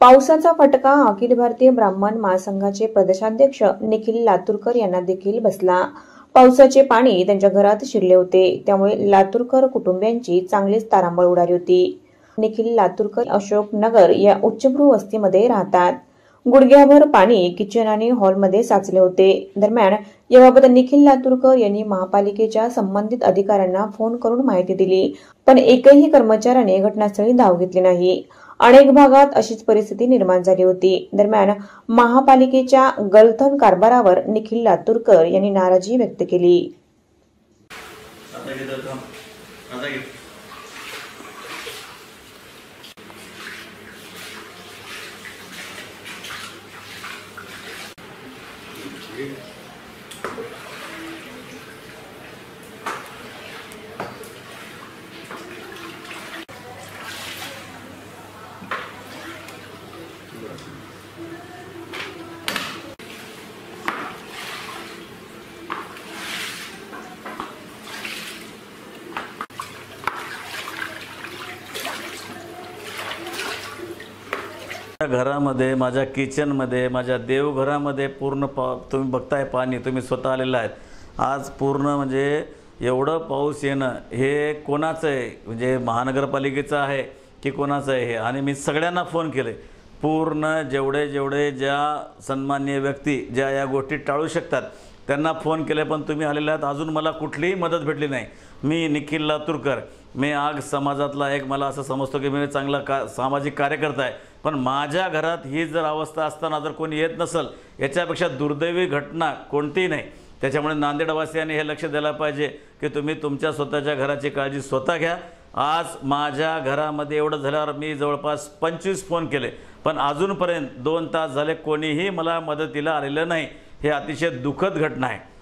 पावसाचा फटका अखिल भारतीय ब्राह्मण महासंघाचे प्रदेशाध्यक्ष निखिल लातूरकर यांना देखील बसला। पावसाचे पाणी त्यांच्या घरात शिरले होते, त्यामुळे लातूरकर कुटुंबियांची चांगलीच तारांबळ उडाली होती। निखिल लातूरकर अशोक नगर या उच्चभ्रू वस्तीमध्ये राहतात। गुडघ्याभर पाणी किचन आणि हॉलमध्ये साचले होते। दरम्यान याबाबत निखिल लातूरकर यांनी महापालिकेच्या संबंधित अधिकाऱ्यांना फोन करून माहिती दिली, पण एकही कर्मचाऱ्याने घटनास्थळी धाव घेतली नाही। अनेक भागात अशीच परिस्थिती निर्माण झाली होती। दरम्यान महापालिकेच्या गलथन कारभारावर निखिल लातूरकर यांनी नाराजी व्यक्त केली। घरामध्ये, माझ्या किचनमध्ये, माझ्या देवघरामध्ये पूर्ण तुम्ही बघताय पाणी, तुम्ही स्वतः आलेला आहेत। आज पूर्ण म्हणजे एवढं पाऊस येणं हे कोणाचं आहे, म्हणजे महानगरपालिकेचं आहे की कोणाचं आहे हे। आणि मी सगळ्यांना फोन केले, पूर्ण जेवढे ज्या सन्माननीय व्यक्ती ज्या या गोष्टी टाळू शकतात त्यांना फोन केले, पण तुम्ही आलेले आहात, अजून मला कुठलीही मदत भेटली नाही। मी निखिल लातूरकर, मी आग समाजातला एक, मला असं समजतो की मी चांगला सामाजिक कार्यकर्ता आहे, पण माझ्या घरात ही जर अवस्था असताना जर कोणी येत नसेल, याच्यापेक्षा दुर्दैवी घटना कोणतीही नाही। त्याच्यामुळे नांदेडवासियांनी हे लक्ष द्यायला पाहिजे की तुम्ही तुमच्या स्वतःच्या घराची काळजी स्वतः घ्या। आज माझ्या घरामध्ये एवढं झाल्यावर मी जवळपास 25 फोन केले, पण अजूनपर्यंत 2 तास झाले कोणीही मला मदतीला आलेलं नाही। हे अतिशय दुःखद घटना आहे।